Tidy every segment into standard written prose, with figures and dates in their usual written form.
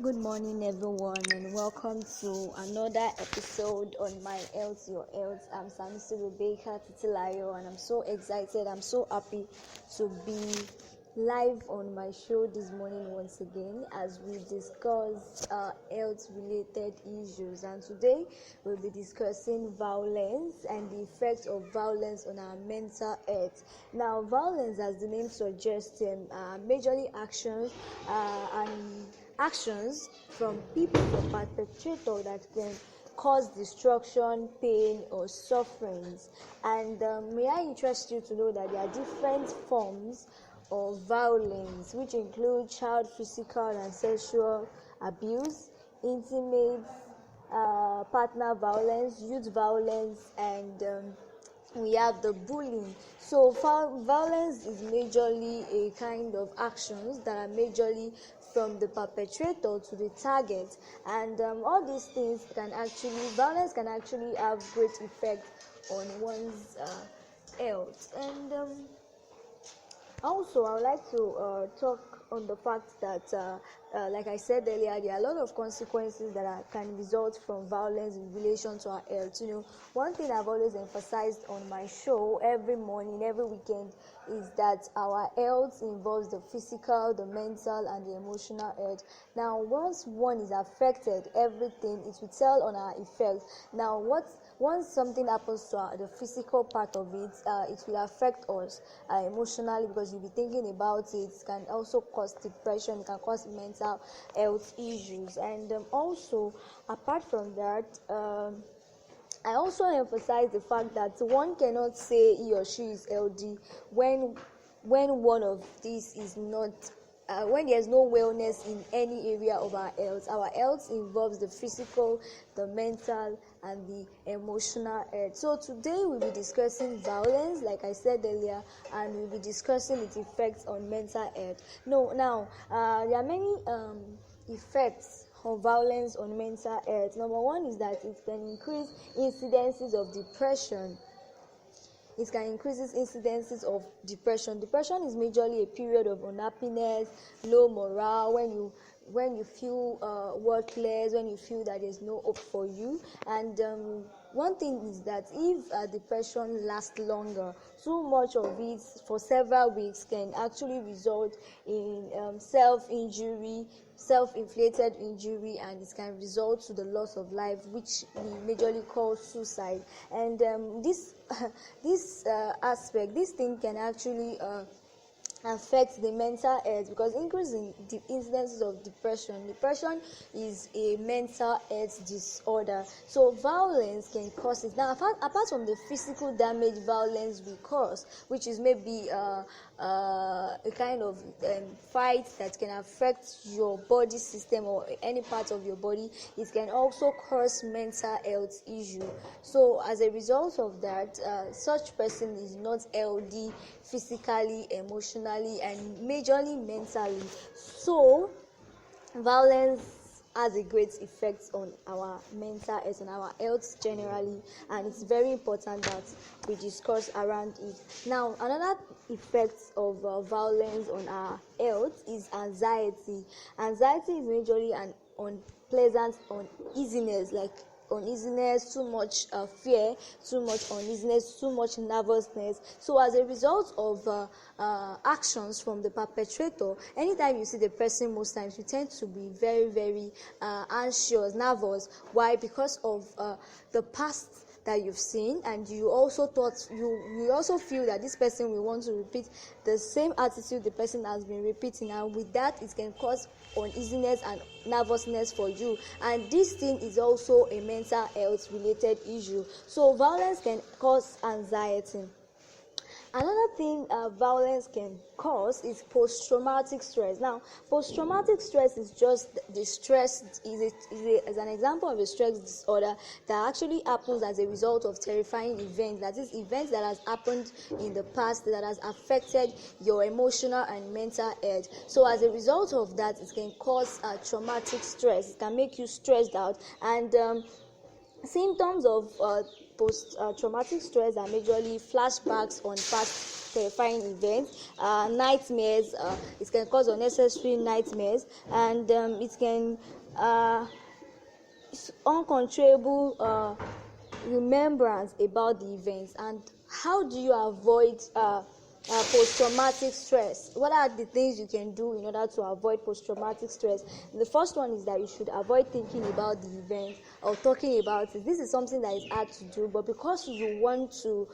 Good morning, everyone, and welcome to another episode on My Health, Your Health. I'm Samisi Rebecca Titilayo, and I'm so excited. I'm so happy to be live on my show this morning once again as we discuss health-related issues. And today we'll be discussing violence and the effects of violence on our mental health. Now, violence, as the name suggests, majorly actions from people or perpetrator that can cause destruction, pain, or sufferings. And may I interest you to know that there are different forms of violence, which include child physical and sexual abuse, intimate partner violence, youth violence, and we have the bullying. So violence is majorly a kind of actions that are majorly from the perpetrator to the target, and all these things violence can actually have great effect on one's health. And also, I would like to talk on the fact that, like I said earlier, there are a lot of consequences that can result from violence in relation to our health. One thing I've always emphasized on my show every morning, every weekend, is that our health involves the physical, the mental, and the emotional health. Now, once one is affected, everything it will tell on our effects. Now, once something happens to the physical part of it, it will affect us emotionally, because you'll be thinking about it. It can also cause depression, it can cause mental health issues. And also, apart from that, I also emphasize the fact that one cannot say he or she is healthy when one of these is not, when there's no wellness in any area of our health. Our health involves the physical, the mental, and the emotional health. So today we'll be discussing violence, like I said earlier, and we'll be discussing its effects on mental health. There are many effects of violence on mental health. Number one is that it can increase incidences of depression. It can increase incidences of depression. Depression is majorly a period of unhappiness, low morale, when you feel worthless, when you feel that there's no hope for you. And one thing is that if depression lasts longer, too much of it for several weeks can actually result in self-inflicted injury, and it can result to the loss of life, which we majorly call suicide. And this thing can actually affect the mental health, because increasing the incidences of depression is a mental health disorder. So violence can cause it. Now, apart from the physical damage violence will cause, which is maybe a kind of fight that can affect your body system or any part of your body, it can also cause mental health issue. So as a result of that, such person is not healthy physically, emotionally, and majorly mentally. So violence has a great effect on our mental health and our health generally, and it's very important that we discuss around it. Now, another effect of violence on our health is anxiety. Anxiety is majorly an unpleasant uneasiness, too much fear, too much uneasiness, too much nervousness. So as a result of actions from the perpetrator, anytime you see the person, most times you tend to be very, very anxious, nervous. Why? Because of the past that you've seen, and you also feel that this person will want to repeat the same attitude the person has been repeating, and with that it can cause uneasiness and nervousness for you, and this thing is also a mental health related issue. So violence can cause anxiety. Another thing violence can cause is post-traumatic stress. Now, post-traumatic stress is just the stress is an example of a stress disorder that actually happens as a result of terrifying events. That is, events that has happened in the past that has affected your emotional and mental health. So as a result of that, it can cause traumatic stress. It can make you stressed out, and symptoms of post-traumatic stress are majorly flashbacks on past terrifying events, nightmares. It can cause unnecessary nightmares, and it can uncontrollable remembrance about the events. And how do you avoid post-traumatic stress? What are the things you can do in order to avoid post-traumatic stress? The first one is that you should avoid thinking about the event or talking about it. This is something that is hard to do, but because you want to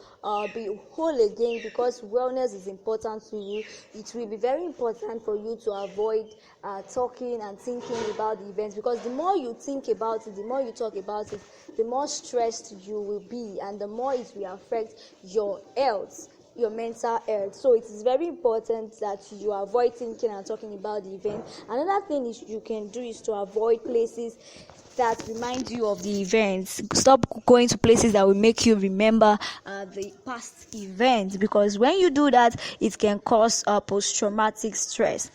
be whole again, because wellness is important to you, it will be very important for you to avoid talking and thinking about the events, because the more you think about it, the more you talk about it, the more stressed you will be, and the more it will affect your health, your mental health. So it is very important that you avoid thinking and talking about the event. Another thing you can do is to avoid places that remind you of the events. Stop going to places that will make you remember the past events, because when you do that, it can cause post-traumatic stress.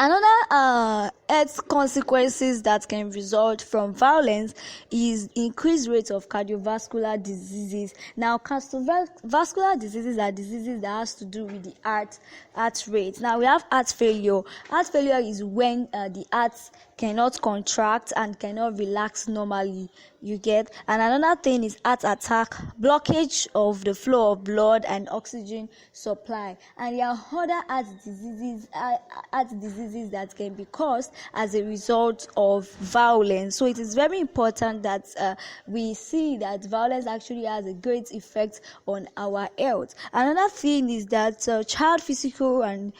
Another health consequences that can result from violence is increased rate of cardiovascular diseases. Now, cardiovascular diseases are diseases that has to do with the heart rate. Now, we have heart failure. Heart failure is when the heart cannot contract and cannot relax normally. You get. And another thing is heart attack, blockage of the flow of blood and oxygen supply. And there are other heart diseases that can be caused as a result of violence. So it is very important that we see that violence actually has a great effect on our health. Another thing is that child physical and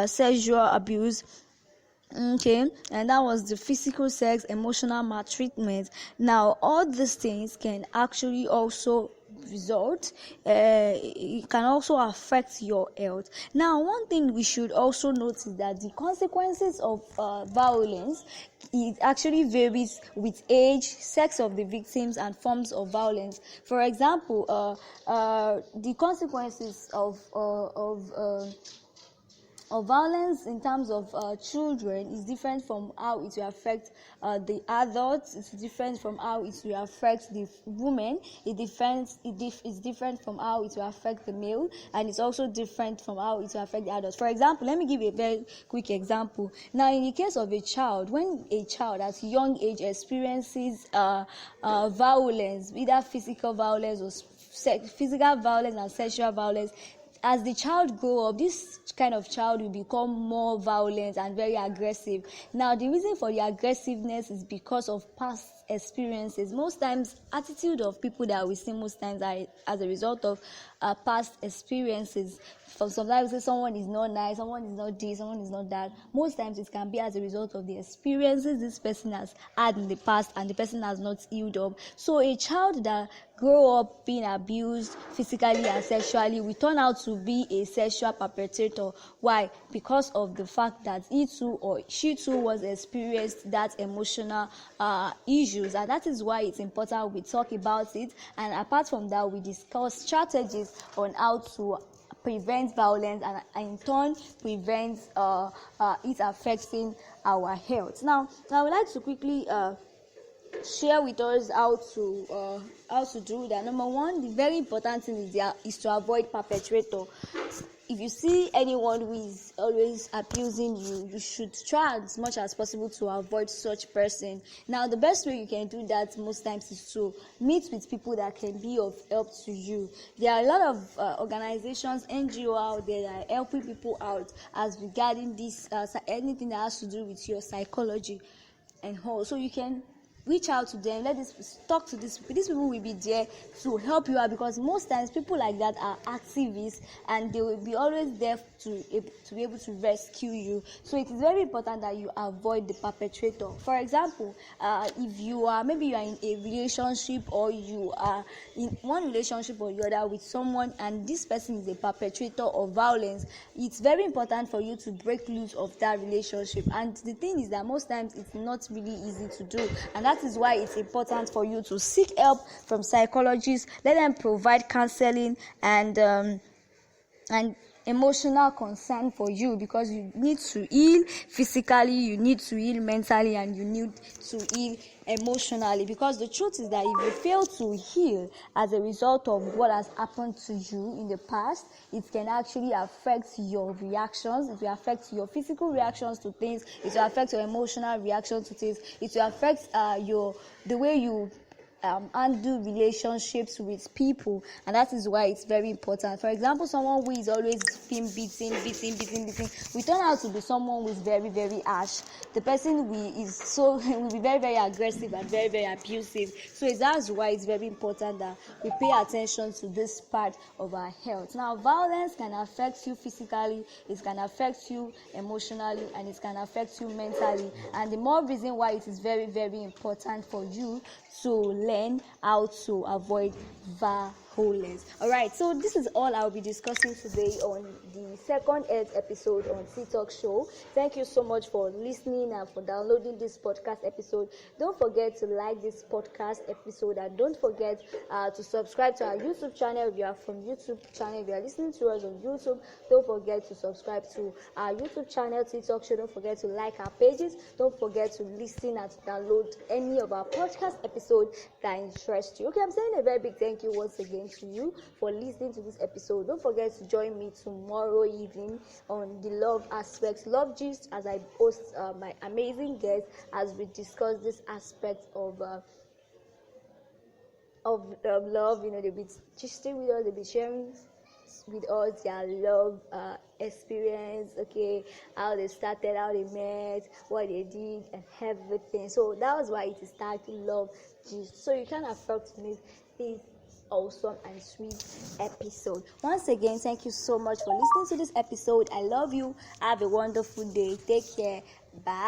sexual abuse. Okay, and that was the physical sex, emotional maltreatment. Now, all these things can actually also result, it can also affect your health. Now, one thing we should also note is that the consequences of violence, it actually varies with age, sex of the victims, and forms of violence. For example, the consequences of violence in terms of children is different from how it will affect the adults. It's different from how it will affect the women. It's different from how it will affect the male, and it's also different from how it will affect the adults. For example, let me give you a very quick example. Now, in the case of a child, when a child at young age experiences violence, either physical violence or physical violence and sexual violence, as the child grows up, this kind of child will become more violent and very aggressive. Now, the reason for the aggressiveness is because of past experiences. Most times, attitude of people that we see most times are as a result of past experiences. Sometimes we say someone is not nice, someone is not this, someone is not that. Most times it can be as a result of the experiences this person has had in the past, and the person has not healed up. So a child that grow up being abused physically and sexually will turn out to be a sexual perpetrator. Why? Because of the fact that he too or she too was experienced that emotional issues, and that is why it's important we talk about it. And apart from that, we discuss strategies on how to prevent violence and in turn prevent it affecting our health. Now I would like to quickly share with us how to do that. Number one, the very important thing is to avoid perpetrator. If you see anyone who is always abusing you, you should try as much as possible to avoid such person. Now, the best way you can do that most times is to meet with people that can be of help to you. There are a lot of organizations, NGO out there that are helping people out as regarding this, anything that has to do with your psychology and all. So you can reach out to them, talk to these people. These people will be there to help you out, because most times people like that are activists and they will be always there to be able to rescue you. So it is very important that you avoid the perpetrator. For example, if you are in a relationship, or you are in one relationship or the other with someone, and this person is a perpetrator of violence, it's very important for you to break loose of that relationship. And the thing is that most times it's not really easy to do, and that is why it's important for you to seek help from psychologists. Let them provide counseling and emotional concern for you, because you need to heal physically, you need to heal mentally, and you need to heal emotionally. Because the truth is that if you fail to heal as a result of what has happened to you in the past, it can actually affect your reactions. It will affect your physical reactions to things. It will affect your emotional reactions to things. It will affect the way you undo relationships with people, and that is why it's very important. For example, someone who is always being beaten, we turn out to be someone who is very, very harsh. The person will be very, very aggressive and very, very abusive. So that's why it's very important that we pay attention to this part of our health. Now, violence can affect you physically, it can affect you emotionally, and it can affect you mentally. And the more reason why it is very, very important for you to learn how to avoid violence. Alright, so this is all I'll be discussing today on the second Earth episode on TikTok show. Thank you so much for listening and for downloading this podcast episode. Don't forget to like this podcast episode, and don't forget to subscribe to our YouTube channel. If you are from YouTube channel, if you are listening to us on YouTube, don't forget to subscribe to our YouTube channel, TikTok show. Don't forget to like our pages. Don't forget to listen and to download any of our podcast episodes that interest you. Okay, I'm saying a very big thank you once again to you for listening to this episode. Don't forget to join me tomorrow evening on the love aspect, love gist, as I host my amazing guests as we discuss this aspect of love. You know, they'll be gisting with us, they'll be sharing with us their love experience, okay, how they started, how they met, what they did, and everything. So that was why it is titled Love Gist. So you can afford to miss this awesome and sweet episode. Once again, thank you so much for listening to this episode. I love you. Have a wonderful day. Take care. Bye.